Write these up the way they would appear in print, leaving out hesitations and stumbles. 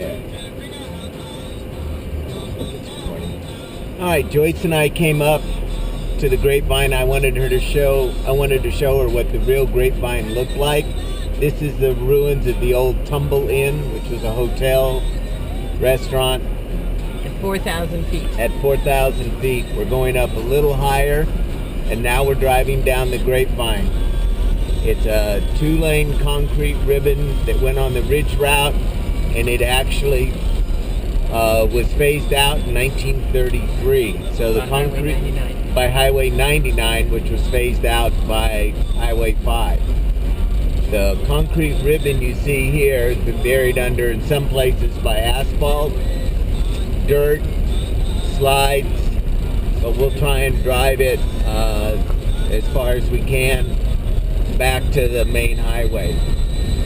there. All right, Joyce and I came up to the Grapevine. I wanted to show her what the real Grapevine looked like. This is the ruins of the old Tumble Inn, which was a hotel, restaurant. At 4,000 feet. At 4,000 feet. We're going up a little higher, and now we're driving down the Grapevine. It's a 2-lane concrete ribbon that went on the ridge route, and it actually was phased out in 1933. So the concrete by Highway 99, which was phased out by Highway 5. The concrete ribbon you see here has been buried under, in some places, by asphalt, dirt, slides. But we'll try and drive it as far as we can back to the main highway.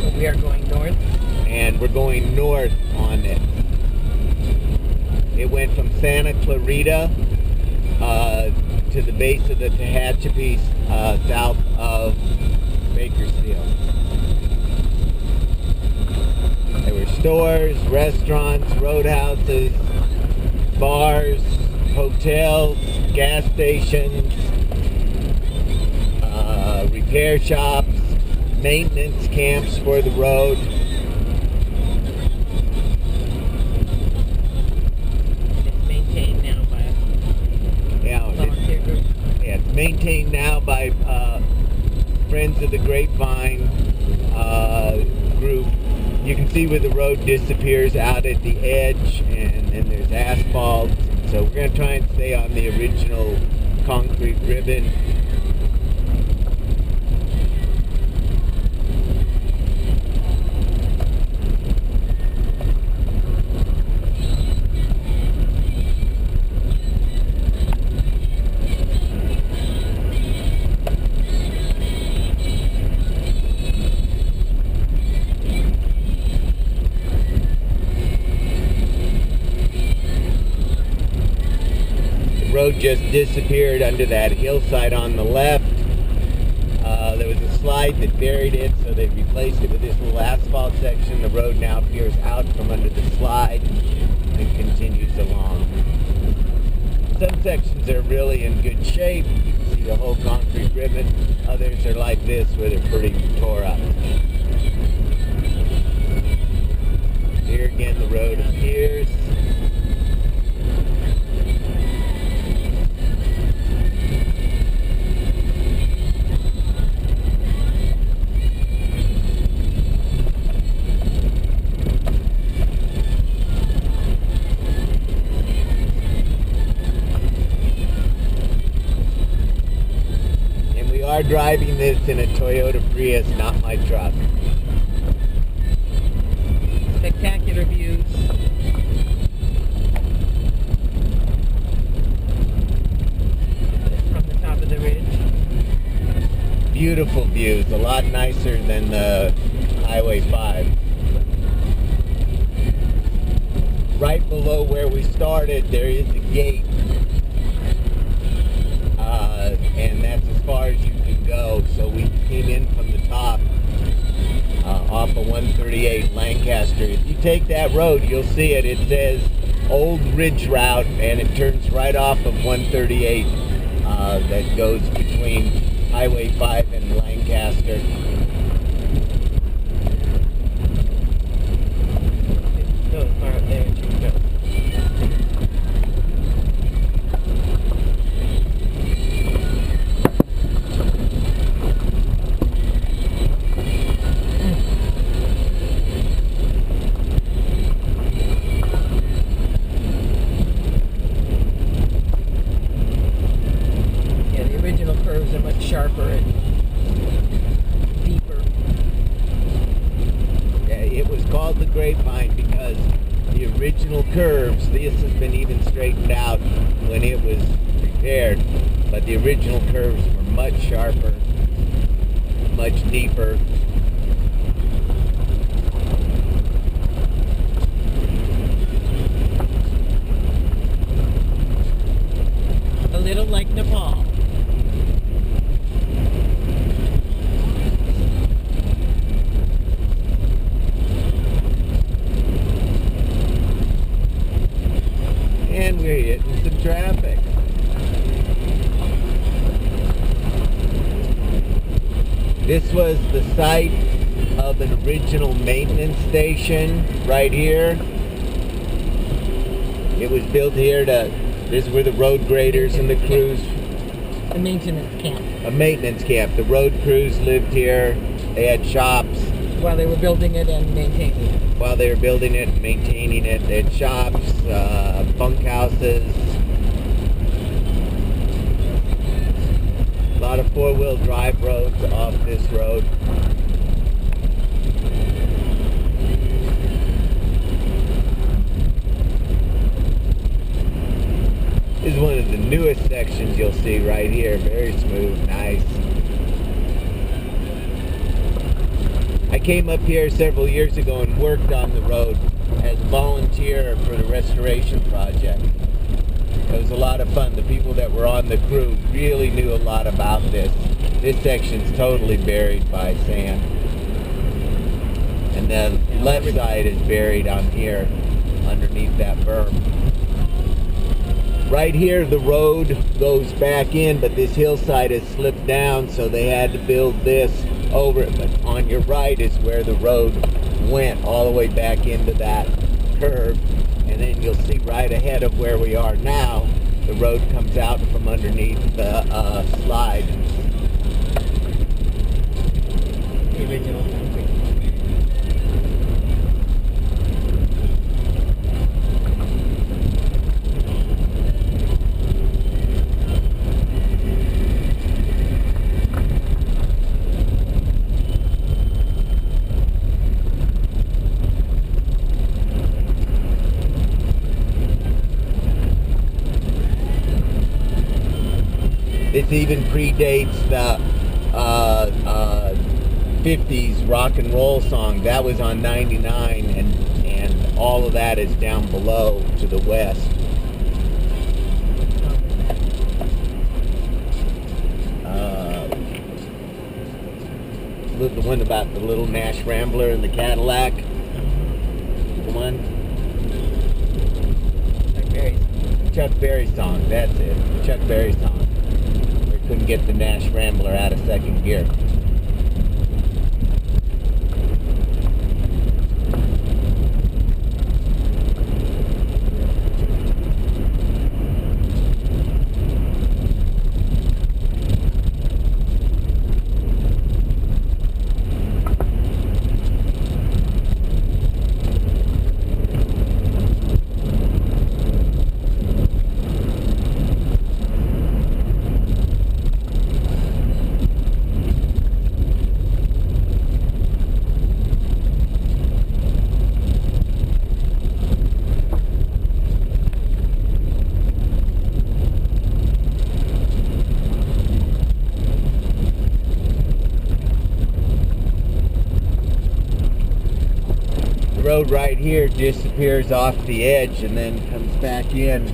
So we are going north? And we're going north on it. It went from Santa Clarita to the base of the Tehachapi south of Bakersfield. There were stores, restaurants, roadhouses, bars, hotels, gas stations, repair shops, maintenance camps for the road. It's maintained now by Friends of the Grapevine group. You can see where the road disappears out at the edge, and then there's asphalt. So we're going to try and stay on the original concrete ribbon. Road just disappeared under that hillside on the left. There was a slide that buried it, so they replaced it with this little asphalt section. The road now peers out from under the slide and continues along. Some sections are really in good shape. You can see the whole concrete ribbon. Others are like this, where they're pretty tore up. Here again, the road appears. Are driving this in a Toyota Prius, not my truck. Spectacular views. From the top of the ridge. Beautiful views, a lot nicer than the Highway 5. Right below where we started, there is a gate. And that's as far as you can go. So we came in from the top off of 138 Lancaster. If you take that road, you'll see it. It says Old Ridge Route, and it turns right off of 138 that goes between Highway 5 and Lancaster. So far up there, you go. Curves are much sharper and deeper. Yeah, it was called the Grapevine because the original curves, this has been even straightened out when it was repaired, but the original curves were much sharper, much deeper. A little like Nepal. We're hitting some traffic. This was the site of an original maintenance station right here. It was built here this is where the road graders and the crews. A maintenance camp. A maintenance camp. The road crews lived here. They had shops. While they were building it and maintaining it. While they were building it and maintaining it, they had shops, bunkhouses. A lot of four-wheel drive roads off this road. This is one of the newest sections you'll see right here. Very smooth, nice. I came up here several years ago and worked on the road as a volunteer for the restoration project. It was a lot of fun. The people that were on the crew really knew a lot about this. This section's totally buried by sand. And the left side is buried on here underneath that berm. Right here the road goes back in, but this hillside has slipped down, so they had to build this over it. But on your right is where the road went all the way back into that curve. And then you'll see right ahead of where we are now, the road comes out from underneath the slide. The original concrete. This even predates the 50s rock and roll song. That was on 99, and all of that is down below to the west. The one about the little Nash Rambler and the Cadillac. The one? Chuck Berry song, that's it. The Chuck Berry song. Couldn't get the Nash Rambler out of second gear. Road right here disappears off the edge and then comes back in.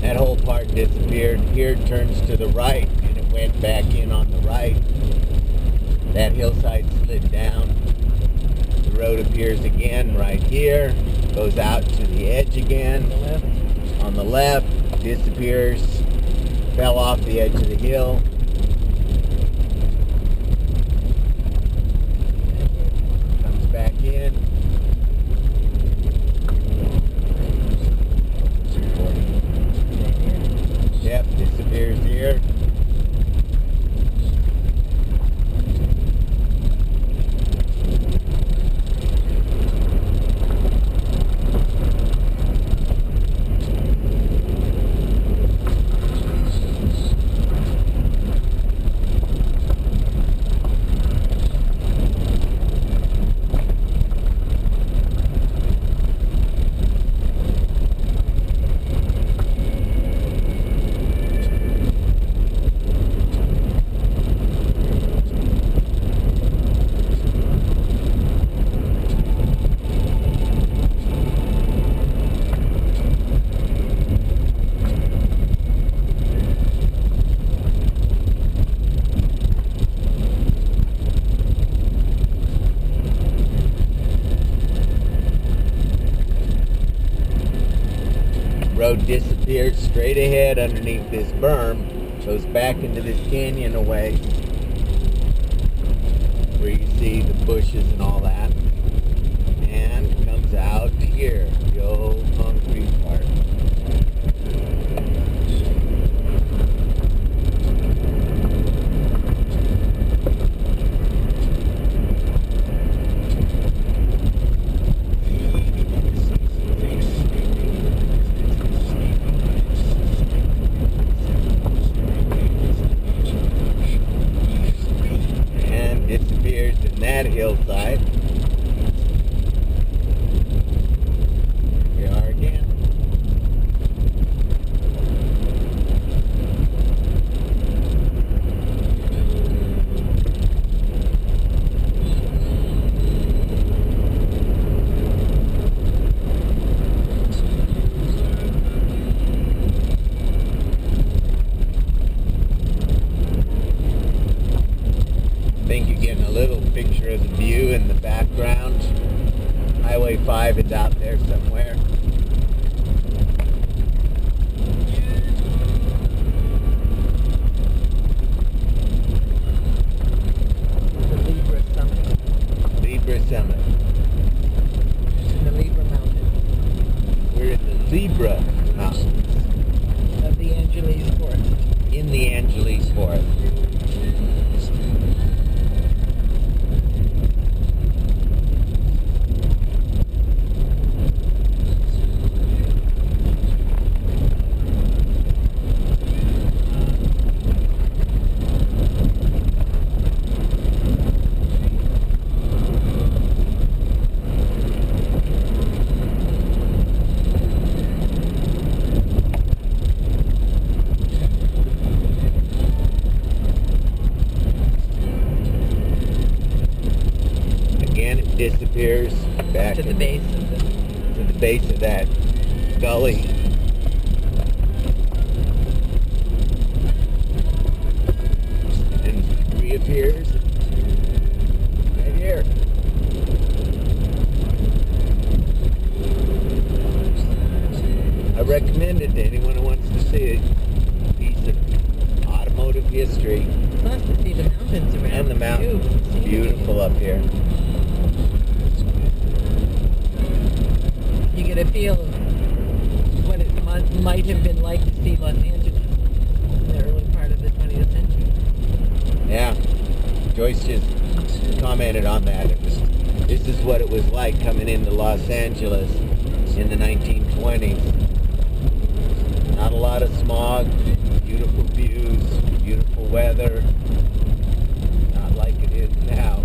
That whole part disappeared. Here it turns to the right and it went back in on the right. That hillside slid down. The road appears again right here, goes out to the edge again. On the left, disappears, fell off the edge of the hill. Back in. Yep, disappears here. disappears straight ahead underneath this berm, goes back into this canyon away, where you see the bushes and all that, and comes out here, the old concrete part. Disappears in that hillside. Here we are again. I think you're getting a little picture of the view in the background. Highway 5 is out there somewhere. The Libra Summit. Libra Summit. In the Libra Mountains. We're in the Libra Mountains. Of the Angeles Forest. In the Angeles Forest. Again, it disappears back To the base of the... to the base of that gully. And reappears right here. I recommend it to anyone who wants to see a piece of automotive history. Plus to see the mountains around. And the mountains. Beautiful. Beautiful up here. You get a feel of what it might have been like to see Los Angeles in the early part of the 20th century. Yeah. Joyce just commented on that. This is what it was like coming into Los Angeles in the 1920s. Not a lot of smog, beautiful views, beautiful weather. Not like it is now.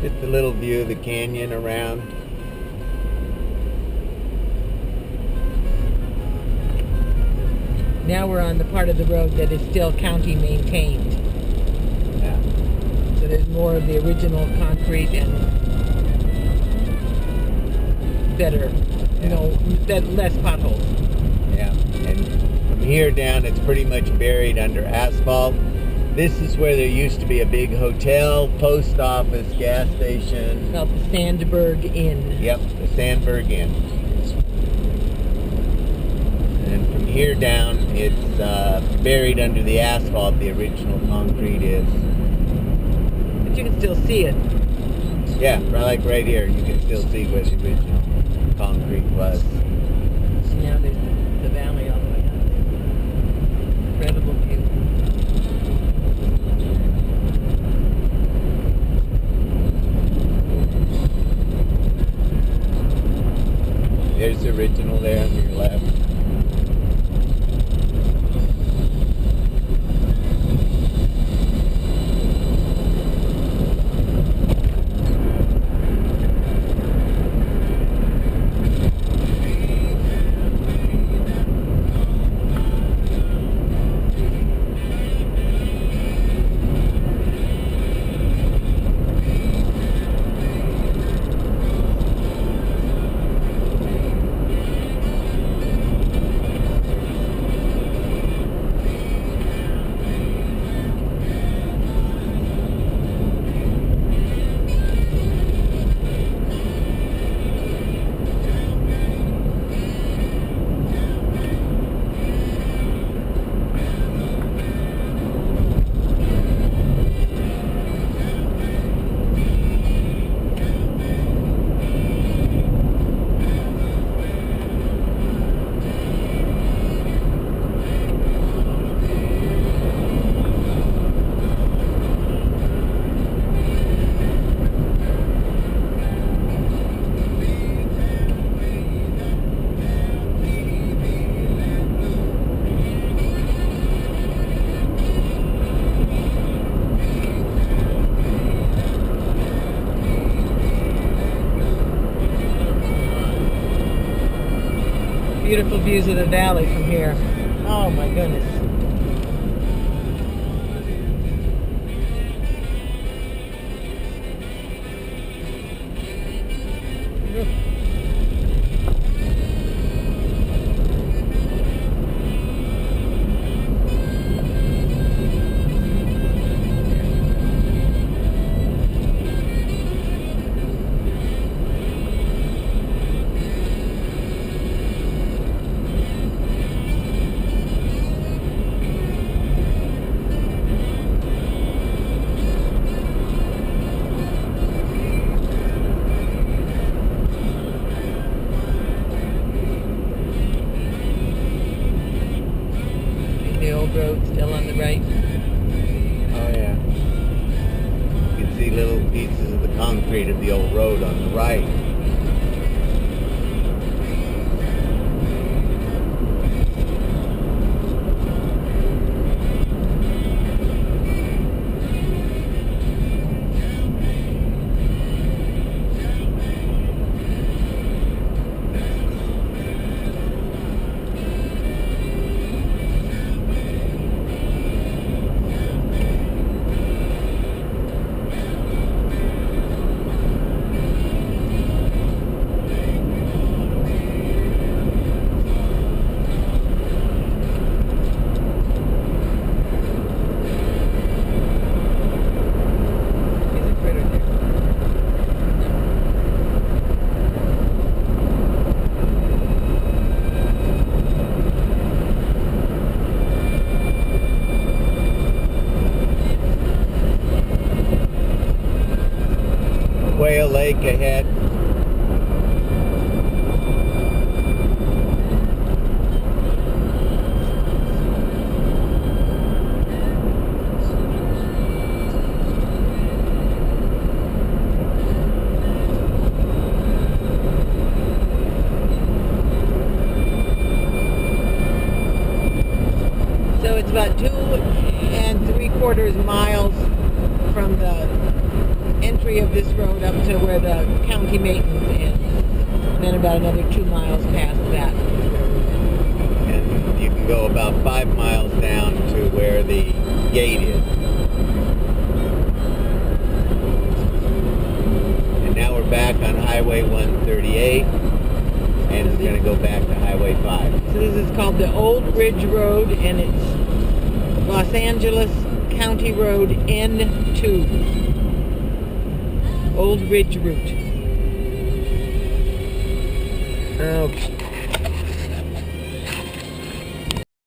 Just a little view of the canyon around. Now we're on the part of the road that is still county maintained. Yeah. So there's more of the original concrete and better, less potholes. Yeah. And from here down, it's pretty much buried under asphalt. This is where there used to be a big hotel, post office, gas station. Called the Sandberg Inn. Yep, the Sandberg Inn. And from here down, it's buried under the asphalt, the original concrete is. But you can still see it. Yeah, like right here, you can still see where the original concrete was. Now there's the valley all the way up. Incredible view. There's the original there on your left. Beautiful views of the valley from here. Oh my goodness. The old road still on the right. Oh yeah. You can see little pieces of the concrete of the old road on the right. Whale Lake ahead. So it's about 2 3/4 miles from the entry of this road up to where the county maintenance ends. And then about another 2 miles past that. And you can go about 5 miles down to where the gate is. And now we're back on Highway 138, and it's going to go back to Highway 5. So this is called the Old Ridge Road, and it's Los Angeles County Road N2. Old Ridge Route. Okay.